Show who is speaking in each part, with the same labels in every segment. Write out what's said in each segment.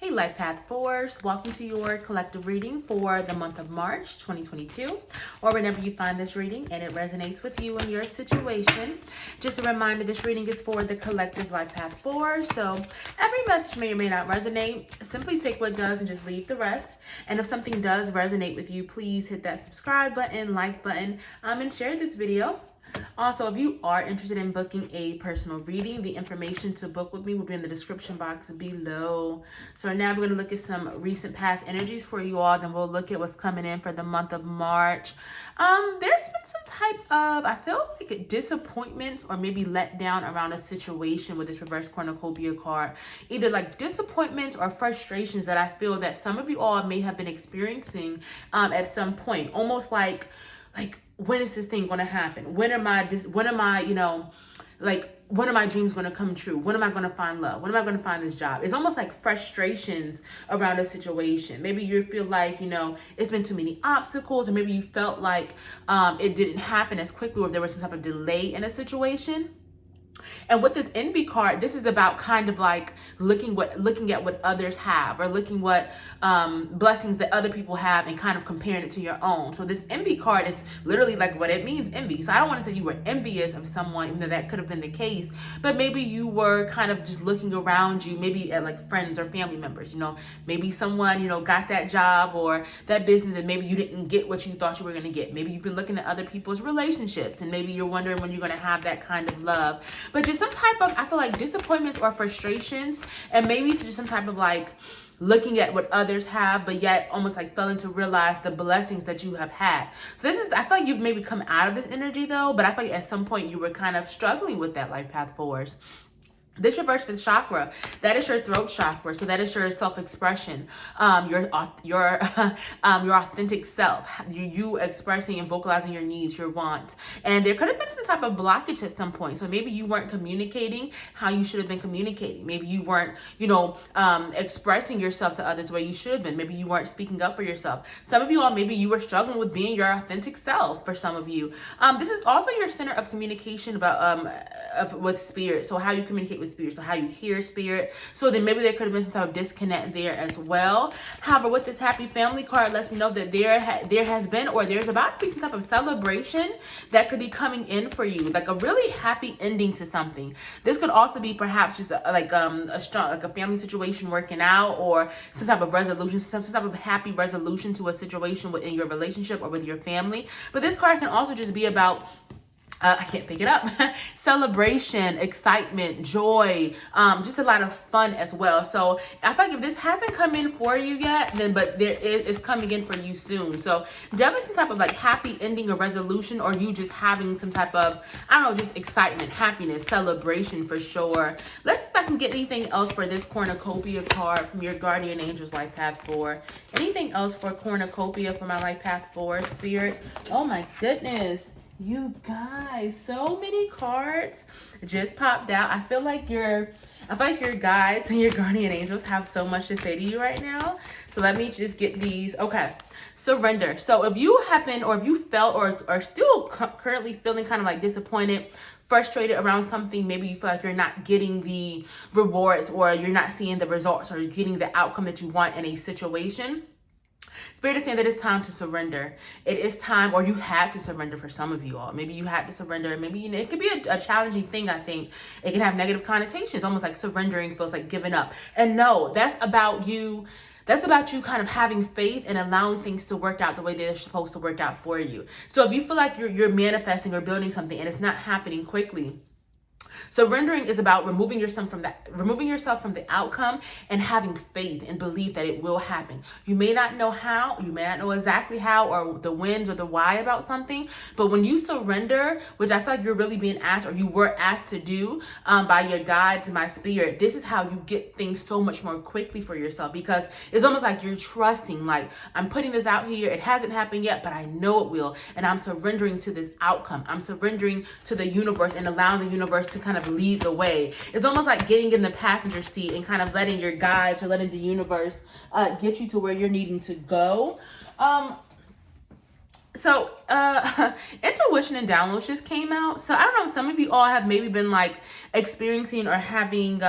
Speaker 1: Hey Life Path 4s, welcome to your collective reading for the month of March 2022, or whenever you find this reading and it resonates with you and your situation. Just a reminder, this reading is for the collective Life Path 4, so every message may or may not resonate. Simply take what does and just leave the rest. And if something does resonate with you, please hit that subscribe button, like button, and share this video. Also, if you are interested in booking a personal reading, the information to book with me will be in the description box below. So now we're going to look at some recent past energies for you all. Then we'll look at what's coming in for the month of March. There's been some type of, I feel like, disappointments or maybe letdown around a situation with this reverse cornucopia card. Either like disappointments or frustrations that I feel that some of you all may have been experiencing at some point. Almost like when is this thing going to happen? When are my dreams going to come true? When am I going to find love? When am I going to find this job? It's almost like frustrations around a situation. Maybe you feel like, it's been too many obstacles, or maybe you felt like it didn't happen as quickly, or there was some type of delay in a situation. And with this envy card, this is about kind of like looking at what others have, or looking what blessings that other people have and kind of comparing it to your own. So this envy card is literally like what it means, envy. So I don't want to say you were envious of someone, even though that could have been the case, but maybe you were kind of just looking around you, maybe at like friends or family members, maybe someone, got that job or that business, and maybe you didn't get what you thought you were going to get. Maybe you've been looking at other people's relationships, and maybe you're wondering when you're going to have that kind of love. But just some type of, I feel like, disappointments or frustrations, and maybe it's just some type of like looking at what others have, but yet almost like failing to realize the blessings that you have had. So this is, I feel like you've maybe come out of this energy though, but I feel like at some point you were kind of struggling with that life path force. This reverse fifth chakra, that is your throat chakra. So that is your self-expression, your authentic self, you expressing and vocalizing your needs, your wants. And there could have been some type of blockage at some point. So maybe you weren't communicating how you should have been communicating. Maybe you weren't, expressing yourself to others where you should have been. Maybe you weren't speaking up for yourself. Some of you all, maybe you were struggling with being your authentic self. For some of you, this is also your center of communication with spirit. So how you communicate with spirit, so how you hear spirit. So then maybe there could have been some type of disconnect there as well. However, with this happy family card, lets me know that there has been, or there's about to be, some type of celebration that could be coming in for you, like a really happy ending to something. This could also be perhaps just a strong, like a family situation working out, or some type of resolution, some type of happy resolution to a situation within your relationship or with your family. But this card can also just be about I can't pick it up. Celebration, excitement, joy, just a lot of fun as well. So I feel like if this hasn't come in for you yet, then but it's coming in for you soon. So definitely some type of like happy ending or resolution, or you just having some type of, I don't know, just excitement, happiness, celebration for sure. Let's see if I can get anything else for this cornucopia card from your guardian angels life path 4. Anything else for cornucopia for my life path 4 spirit? Oh my goodness. You guys, so many cards just popped out. I feel like your guides and your guardian angels have so much to say to you right now. So let me just get these. Okay, surrender. So if you happen, or if you felt or are still currently feeling kind of like disappointed, frustrated around something, maybe you feel like you're not getting the rewards, or you're not seeing the results, or getting the outcome that you want in a situation, Spirit is saying that it's time to surrender. It is time, or you had to surrender for some of you all. Maybe you had to surrender. Maybe it could be a challenging thing, I think. It can have negative connotations, almost like surrendering feels like giving up. And no, that's about you. That's about you kind of having faith and allowing things to work out the way they're supposed to work out for you. So if you feel like you're manifesting or building something and it's not happening quickly, surrendering is about removing yourself from the outcome and having faith and belief that it will happen. You may not know how, you may not know exactly how, or the whens or the why about something, but when you surrender, which I feel like you're really being asked, or you were asked to do by your guides and my spirit, this is how you get things so much more quickly for yourself, because it's almost like you're trusting, like, I'm putting this out here, it hasn't happened yet, but I know it will, and I'm surrendering to this outcome. I'm surrendering to the universe and allowing the universe to kind of lead the way. It's almost like getting in the passenger seat and kind of letting your guides, or letting the universe get you to where you're needing to go. So intuition and downloads just came out. So I don't know if some of you all have maybe been like experiencing or having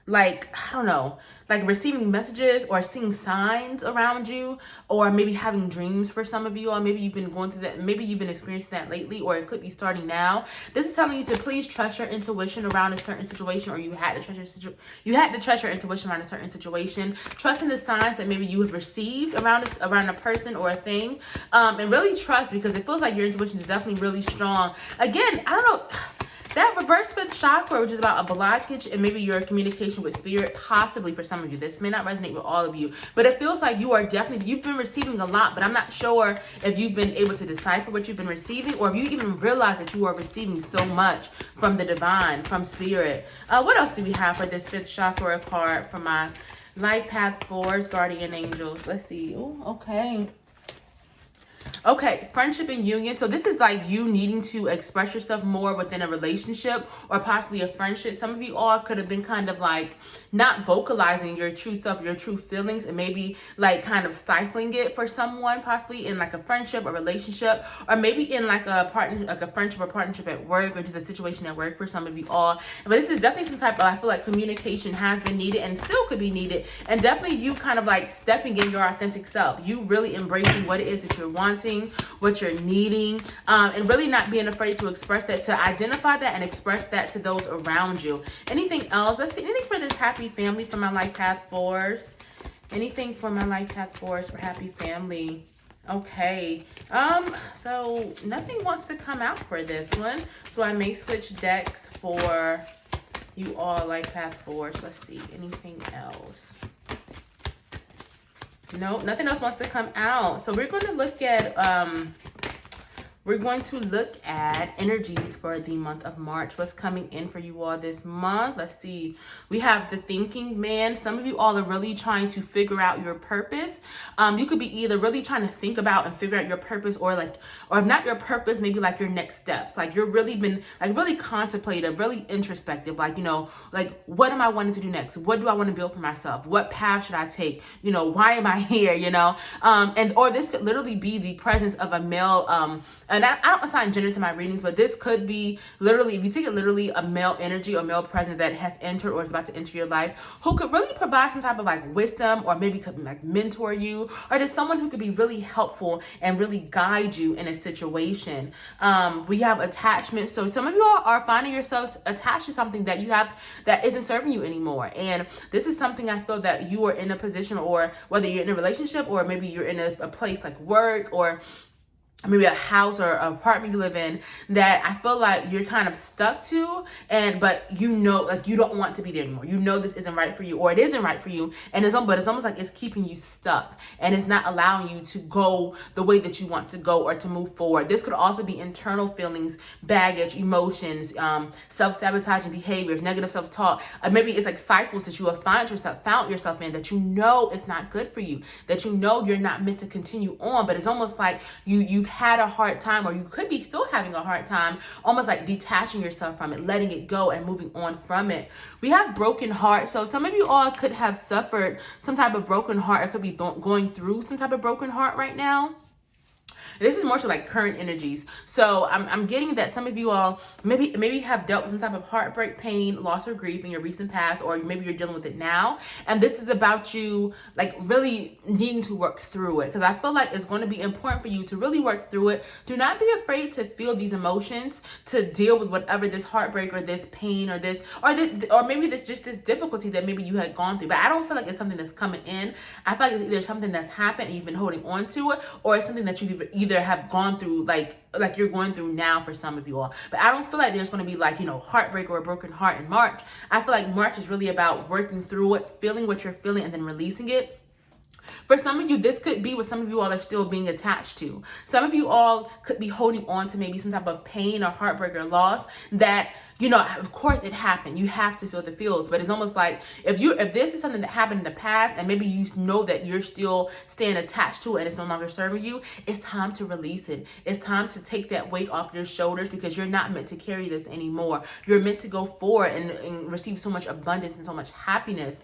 Speaker 1: like, I don't know, like receiving messages or seeing signs around you, or maybe having dreams for some of you, or maybe you've been going through that, maybe you've been experiencing that lately, or it could be starting now. This is telling you to please trust your intuition around a certain situation, or you had to trust your intuition around a certain situation, trusting the signs that maybe you have received around a person or a thing, and really trust, because it feels like your intuition is definitely really strong. Again, I don't know. That reverse fifth chakra, which is about a blockage and maybe your communication with spirit, possibly for some of you. This may not resonate with all of you, but it feels like you've been receiving a lot, but I'm not sure if you've been able to decipher what you've been receiving, or if you even realize that you are receiving so much from the divine, from spirit. What else do we have for this fifth chakra card for my life path fours, guardian angels? Let's see. Oh, okay. Okay, friendship and union. So this is like you needing to express yourself more within a relationship or possibly a friendship. Some of you all could have been kind of like not vocalizing your true self, your true feelings, and maybe like kind of stifling it for someone, possibly in like a friendship or relationship, or maybe in like a partner, like a friendship or partnership at work, or just a situation at work for some of you all. But this is definitely some type of, I feel like communication has been needed and still could be needed. And definitely you kind of like stepping in your authentic self. You really embracing what it is that you're wanting, what you're needing, and really not being afraid to express that, to identify that and express that to those around you. Anything else? Let's see. Anything for this happy family for my life path fours? Anything for my life path fours for happy family? Okay. So nothing wants to come out for this one. So I may switch decks for you all life path fours. Let's see. Anything else? No, nothing else wants to come out. So we're going to look at energies for the month of March. What's coming in for you all this month? Let's see. We have the thinking man. Some of you all are really trying to figure out your purpose. You could be either really trying to think about and figure out your purpose, or if not your purpose, maybe like your next steps. Like you're really been like really contemplative, really introspective. Like, you know, like what am I wanting to do next? What do I want to build for myself? What path should I take? You know, why am I here? You know, or this could literally be the presence of a male, and I don't assign gender to my readings, but this could be literally, if you take it literally, a male energy or male presence that has entered or is about to enter your life, who could really provide some type of like wisdom, or maybe could like mentor you, or just someone who could be really helpful and really guide you in a situation. We have attachment. So some of you all are finding yourselves attached to something that you have that isn't serving you anymore. And this is something I feel that you are in a position, or whether you're in a relationship, or maybe you're in a place like work, or maybe a house or an apartment you live in, that I feel like you're kind of stuck to, but you know, like you don't want to be there anymore. You know this isn't right for you, or it isn't right for you, but it's almost like it's keeping you stuck and it's not allowing you to go the way that you want to go or to move forward. This could also be internal feelings, baggage, emotions, self-sabotaging behaviors, negative self-talk. Maybe it's like cycles that you have found yourself in, that you know it's not good for you, that you know you're not meant to continue on, but it's almost like you've had a hard time, or you could be still having a hard time, almost like detaching yourself from it, letting it go and moving on from it. We have broken heart. So some of you all could have suffered some type of broken heart, or could be going through some type of broken heart right now. This is more so like current energies. So I'm getting that some of you all maybe have dealt with some type of heartbreak, pain, loss, or grief in your recent past, or maybe you're dealing with it now. And this is about you like really needing to work through it, because I feel like it's going to be important for you to really work through it. Do not be afraid to feel these emotions, to deal with whatever this heartbreak or this pain or or maybe this just this difficulty that maybe you had gone through. But I don't feel like it's something that's coming in. I feel like it's either something that's happened and you've been holding on to it, or it's something that you've either have gone through, like you're going through now for some of you all. But I don't feel like there's going to be like, you know, heartbreak or a broken heart in March. I feel like March is really about working through it, feeling what you're feeling, and then releasing it. For some of you, this could be what some of you all are still being attached to. Some of you all could be holding on to maybe some type of pain or heartbreak or loss that, you know, of course it happened. You have to feel the feels, but it's almost like if this is something that happened in the past, and maybe you know that you're still staying attached to it and it's no longer serving you, it's time to release it. It's time to take that weight off your shoulders, because you're not meant to carry this anymore. You're meant to go forward and receive so much abundance and so much happiness.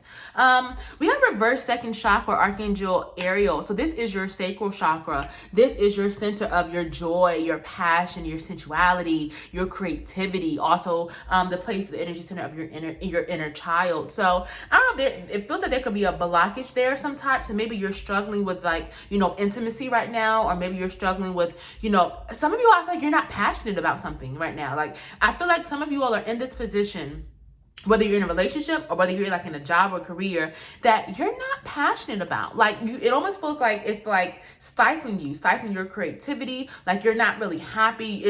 Speaker 1: We have reverse second chakra, Archangel Ariel. So this is your sacral chakra. This is your center of your joy, your passion, your sensuality, your creativity. Also, also the place, the energy center of your inner child. So I don't know, it feels like there could be a blockage there some type. So maybe you're struggling with like, intimacy right now, or maybe you're struggling with, some of you, I feel like you're not passionate about something right now. Like, I feel like some of you all are in this position, whether you're in a relationship or whether you're like in a job or career that you're not passionate about. Like, it almost feels like it's like stifling your creativity. Like, you're not really happy.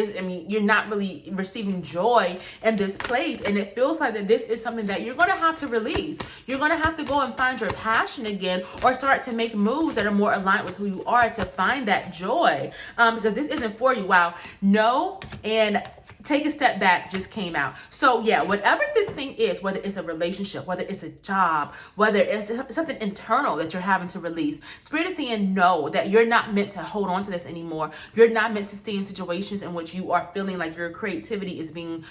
Speaker 1: You're not really receiving joy in this place. And it feels like that this is something that you're going to have to release. You're going to have to go and find your passion again, or start to make moves that are more aligned with who you are to find that joy. Because this isn't for you. Wow. No. And take a step back just came out. So yeah, whatever this thing is, whether it's a relationship, whether it's a job, whether it's something internal that you're having to release, Spirit is saying no, that you're not meant to hold on to this anymore. You're not meant to stay in situations in which you are feeling like your creativity is being,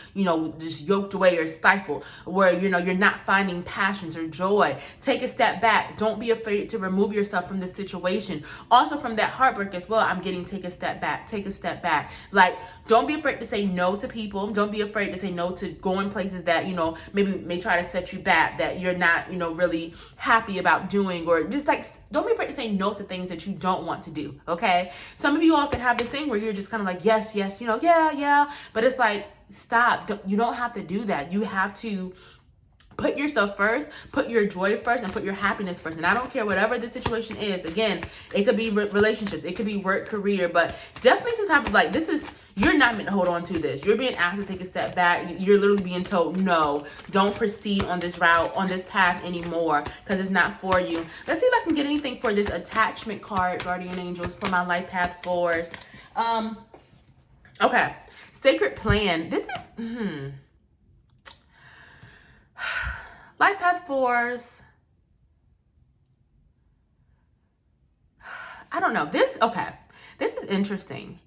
Speaker 1: just yoked away or stifled, where, you're not finding passions or joy. Take a step back. Don't be afraid to remove yourself from this situation. Also from that heartbreak as well, I'm getting take a step back. Take a step back. Like, don't be afraid to say no to people. Don't be afraid to say no to going places that, maybe may try to set you back, that you're not, really happy about doing, or just like, don't be afraid to say no to things that you don't want to do. Okay. Some of you all can have this thing where you're just kind of like, yes, yeah. But it's like, stop. You don't have to do that. You have to put yourself first, put your joy first, and put your happiness first. And I don't care whatever the situation is. Again, it could be relationships, it could be work, career, but definitely some type of like, you're not meant to hold on to this. You're being asked to take a step back. You're literally being told, no, don't proceed on this route, on this path anymore, because it's not for you. Let's see if I can get anything for this attachment card, guardian angels, for my life path force. Okay. Sacred plan. This is, life path force. I don't know. This is interesting,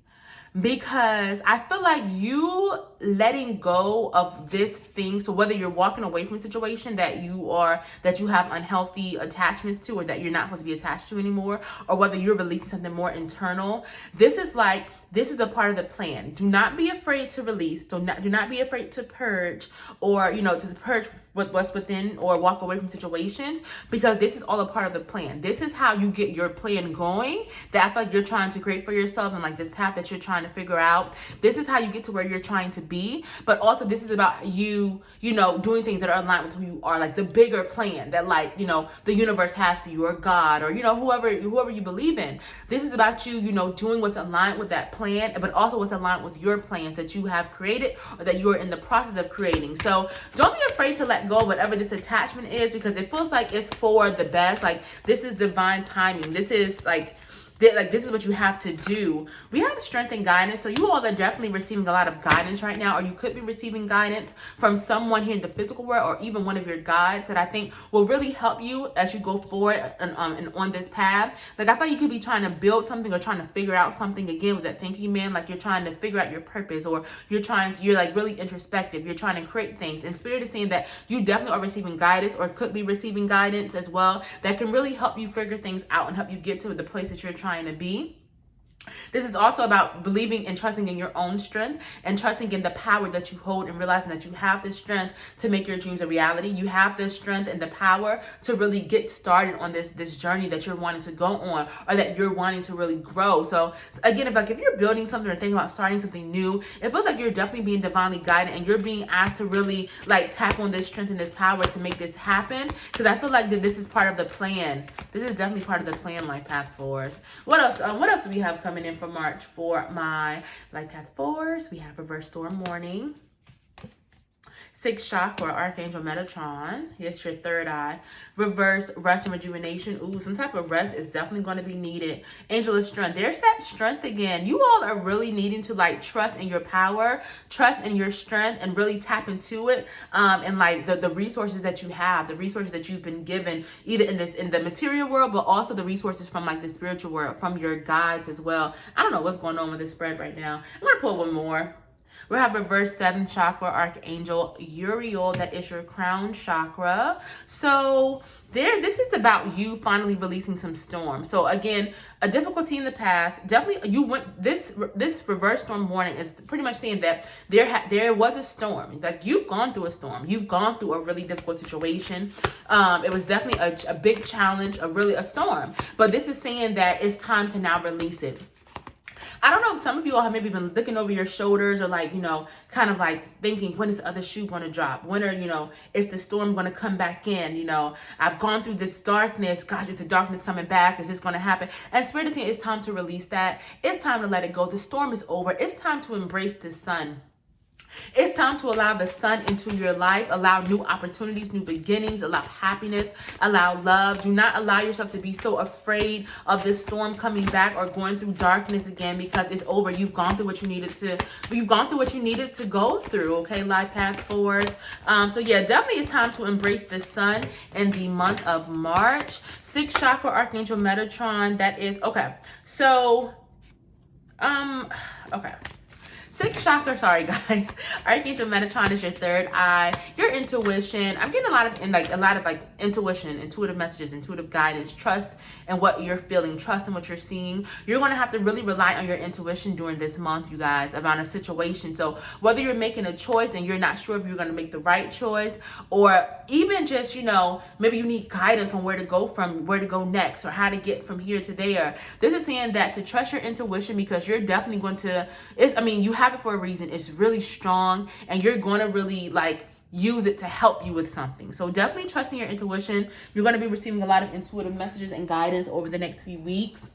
Speaker 1: because I feel like you letting go of this thing. So whether you're walking away from a situation that you have unhealthy attachments to, or that you're not supposed to be attached to anymore, or whether you're releasing something more internal, this is a part of the plan. Do not be afraid to release. Do not be afraid to purge, or, to purge what's within, or walk away from situations, because this is all a part of the plan. This is how you get your plan going that I feel like you're trying to create for yourself, and like this path that you're trying to figure out. This is how you get to where you're trying to be. But also this is about you, doing things that are aligned with who you are, like the bigger plan that, like, the universe has for you, or God, or, whoever you believe in. This is about you, doing what's aligned with that plan, but also what's aligned with your plans that you have created, or that you're in the process of creating. So don't be afraid to let go of whatever this attachment is, because it feels like it's for the best. Like, this is divine timing. This is this is what you have to do. We have strength and guidance. So you all are definitely receiving a lot of guidance right now, or you could be receiving guidance from someone here in the physical world, or even one of your guides that I think will really help you as you go forward and on this path. Like, I thought you could be trying to build something, or trying to figure out something again with that thinking man. Like, you're trying to figure out your purpose, or you're like really introspective. You're trying to create things. And Spirit is saying that you definitely are receiving guidance, or could be receiving guidance as well, that can really help you figure things out and help you get to the place that you're trying to be. This is also about believing and trusting in your own strength, and trusting in the power that you hold, and realizing that you have the strength to make your dreams a reality. You have the strength and the power to really get started on this journey that you're wanting to go on, or that you're wanting to really grow. So again, if you're building something or thinking about starting something new, it feels like you're definitely being divinely guided, and you're being asked to really like tap on this strength and this power to make this happen. Because I feel like that this is part of the plan. This is definitely part of the plan, life path force. What else? What else do we have coming in for March for my life path force? We have reverse storm warning, 6th chakra, Archangel Metatron. It's your third eye. Reverse rest and rejuvenation. Ooh, some type of rest is definitely going to be needed. Angel of strength. There's that strength again. You all are really needing to like trust in your power, trust in your strength, and really tap into it. And like the resources that you have, the resources that you've been given, either in the material world, but also the resources from like the spiritual world, from your guides as well. I don't know what's going on with this spread right now. I'm going to pull one more. We have reverse 7th chakra archangel Uriel. That is your crown chakra. So this is about you finally releasing some storm. So again, a difficulty in the past. Definitely, you went this reverse storm warning is pretty much saying that there was a storm. Like, you've gone through a storm. You've gone through a really difficult situation. It was definitely a big challenge, a storm. But this is saying that it's time to now release it. I don't know if some of you all have maybe been looking over your shoulders, or like, kind of like thinking, when is the other shoe going to drop? When are, is the storm going to come back in? I've gone through this darkness. Gosh, is the darkness coming back? Is this going to happen? And Spirit is saying it's time to release that. It's time to let it go. The storm is over. It's time to embrace the sun. It's time to allow the sun into your life, allow new opportunities, new beginnings, allow happiness, allow love. Do not allow yourself to be so afraid of this storm coming back or going through darkness again, because it's over. You've gone through what you needed to go through. Okay, life path forwards. So yeah, definitely it's time to embrace the sun in the month of March. 6th chakra archangel Metatron. That is okay. So okay. 6th chakra, sorry guys. Archangel Metatron is your third eye, your intuition. I'm getting a lot of intuition, intuitive messages, intuitive guidance, trust in what you're feeling, trust in what you're seeing. You're going to have to really rely on your intuition during this month, you guys, about a situation. So whether you're making a choice and you're not sure if you're going to make the right choice, or even just, maybe you need guidance on where to go next, or how to get from here to there. This is saying that to trust your intuition, because you're definitely going to, you have it for a reason. It's really strong, and you're going to really use it to help you with something. So definitely trusting your intuition. You're going to be receiving a lot of intuitive messages and guidance over the next few weeks.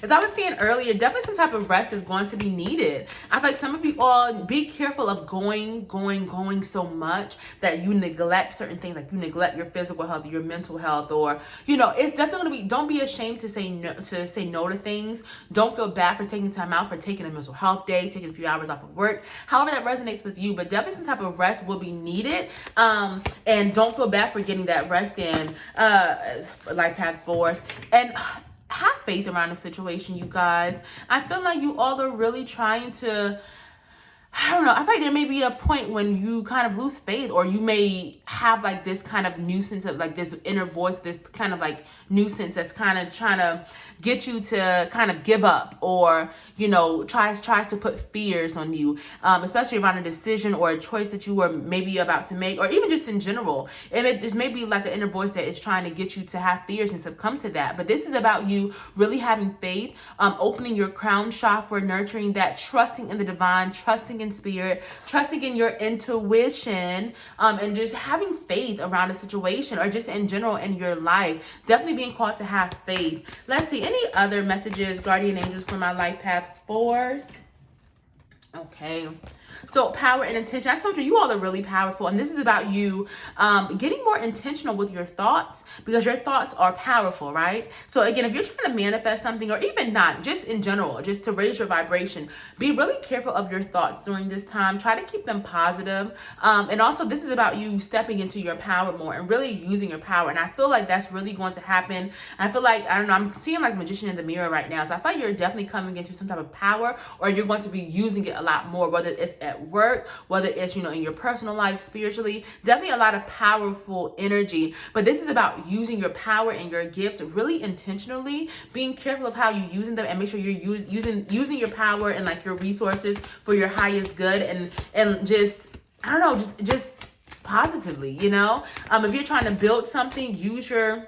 Speaker 1: As I was saying earlier, definitely some type of rest is going to be needed. I feel like some of you all, be careful of going so much that you neglect certain things, like you neglect your physical health, your mental health, or, it's definitely going to be, don't be ashamed to say no to things. Don't feel bad for taking time out, for taking a mental health day, taking a few hours off of work, however that resonates with you, but definitely some type of rest will be needed. And don't feel bad for getting that rest in, life path force. And have faith around the situation, you guys. I feel like you all are really trying to, I don't know, I feel like there may be a point when you kind of lose faith, or you may have this kind of nuisance of this inner voice, this kind of nuisance that's kind of trying to get you to kind of give up, or, tries to put fears on you, especially around a decision or a choice that you were maybe about to make, or even just in general. And it just may be an inner voice that is trying to get you to have fears and succumb to that. But this is about you really having faith, opening your crown chakra, nurturing that, trusting in the divine, trusting in spirit, trusting in your intuition, and just having faith around a situation, or just in general in your life. Definitely being called to have faith. Let's see, any other messages, guardian angels, for my life path force? Okay. So power and intention. I told you, you all are really powerful. And this is about you getting more intentional with your thoughts, because your thoughts are powerful, right? So again, if you're trying to manifest something, or even not, just in general, just to raise your vibration, be really careful of your thoughts during this time. Try to keep them positive. And also, this is about you stepping into your power more and really using your power. And I feel like that's really going to happen. I feel like, I don't know, I'm seeing magician in the mirror right now. So I feel like you're definitely coming into some type of power, or you're going to be using it a lot more, whether it's at work, whether it's, in your personal life, spiritually. Definitely a lot of powerful energy. But this is about using your power and your gifts really intentionally, being careful of how you're using them, and make sure you're using your power and your resources for your highest good, and just, I don't know, just positively, if you're trying to build something, use your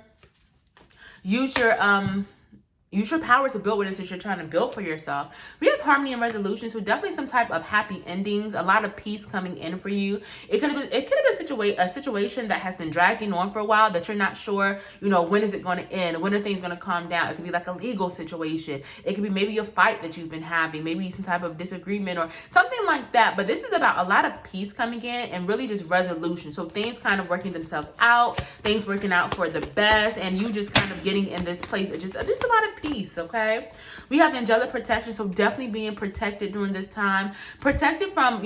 Speaker 1: power to build what it is that you're trying to build for yourself. We have harmony and resolution, so definitely some type of happy endings, a lot of peace coming in for you. It could have been a situation that has been dragging on for a while, that you're not sure, when is it going to end? When are things going to calm down? It could be a legal situation. It could be maybe a fight that you've been having, maybe some type of disagreement or something like that. But this is about a lot of peace coming in, and really just resolution. So things kind of working themselves out, things working out for the best, and you just kind of getting in this place of just a lot of peace. Okay, we have angelic protection, so definitely being protected during this time, protected from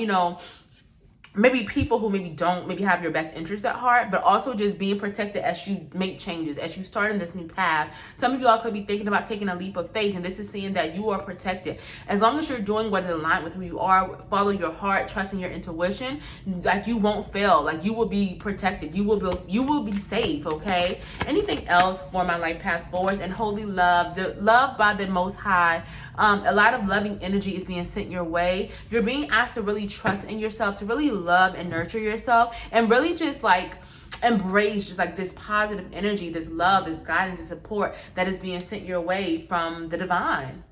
Speaker 1: maybe people who maybe don't maybe have your best interest at heart, but also just being protected as you make changes, as you start in this new path. Some of you all could be thinking about taking a leap of faith, and this is saying that you are protected. As long as you're doing what is aligned with who you are, follow your heart, trusting your intuition, like you won't fail. Like you will be protected. You will be safe, okay? Anything else for my life path forwards? And holy love, love by the Most High. A lot of loving energy is being sent your way. You're being asked to really trust in yourself, to really love and nurture yourself, and really just like embrace just like this positive energy, this love, this guidance, this support that is being sent your way from the divine.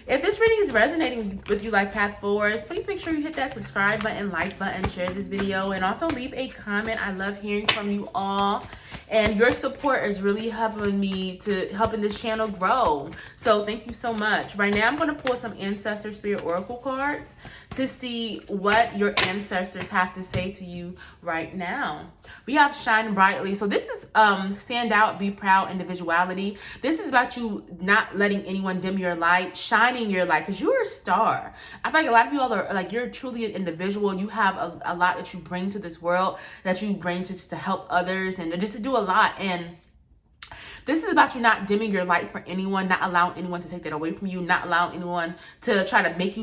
Speaker 1: If this reading is resonating with you like path forwards, please make sure you hit that subscribe button, like button, share this video, and also leave a comment. I love hearing from you all. And your support is really helping this channel grow. So thank you so much. Right now, I'm going to pull some Ancestor Spirit Oracle cards to see what your ancestors have to say to you right now. We have Shine Brightly. So this is stand out, be proud, individuality. This is about you not letting anyone dim your light, shining your light, because you're a star. I feel like a lot of you all are like, you're truly an individual. You have a lot that you bring to this world, that you bring to help others and just to do a lot. And this is about you not dimming your light for anyone, not allowing anyone to take that away from you, not allowing anyone to try to make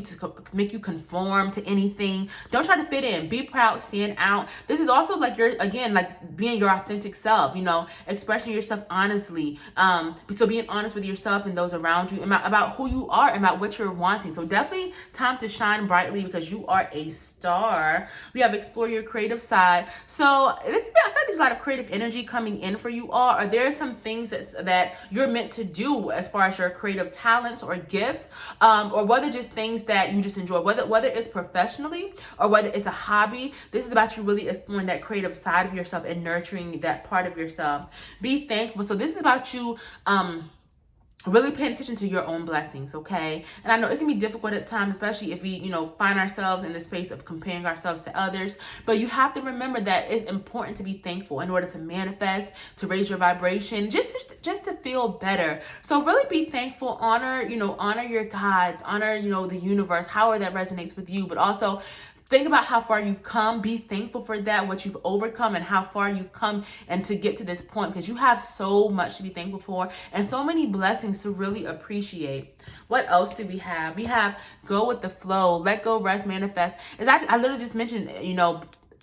Speaker 1: you conform to anything. Don't try to fit in. Be proud, stand out. This is also like like being your authentic self, you know, expressing yourself honestly. So being honest with yourself and those around you about who you are and about what you're wanting. So definitely time to shine brightly because you are a star. We have explore your creative side. So I feel like there's a lot of creative energy coming in for you all. Are there some things that you're meant to do as far as your creative talents or gifts, or whether just things that you just enjoy, whether it's professionally or whether it's a hobby? This is about you really exploring that creative side of yourself and nurturing that part of yourself. Be thankful. So this is about you really paying attention to your own blessings, okay? And I know it can be difficult at times, especially if we, you know, find ourselves in the space of comparing ourselves to others. But you have to remember that it's important to be thankful in order to manifest, to raise your vibration, just to feel better. So really be thankful, honor your gods, honor, the universe, however that resonates with you, but also think about how far you've come. Be thankful for that, what you've overcome and how far you've come and to get to this point, because you have so much to be thankful for and so many blessings to really appreciate. What else do we have? We have go with the flow, let go, rest, manifest. I literally just mentioned,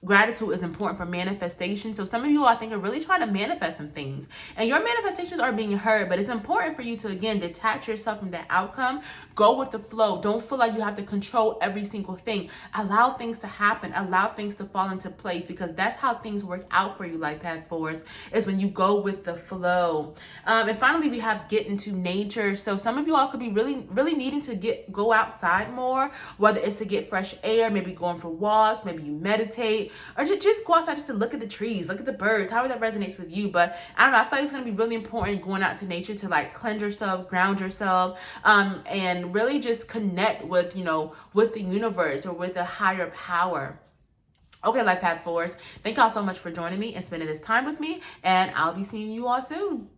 Speaker 1: gratitude is important for manifestation. So some of you, I think, are really trying to manifest some things and your manifestations are being heard, but it's important for you to, again, detach yourself from that outcome. Go with the flow. Don't feel like you have to control every single thing. Allow things to happen. Allow things to fall into place, because that's how things work out for you, like path forwards, is when you go with the flow. And finally, we have get into nature. So some of you all could be really, really needing to go outside more, whether it's to get fresh air, maybe going for walks, maybe you meditate, or just go outside just to look at the trees, look at the birds, however that resonates with you. But I don't know, I feel like it's going to be really important going out to nature to like cleanse yourself, ground yourself, and really just connect with, with the universe or with a higher power. Okay, life path forwards, thank y'all so much for joining me and spending this time with me, and I'll be seeing you all soon.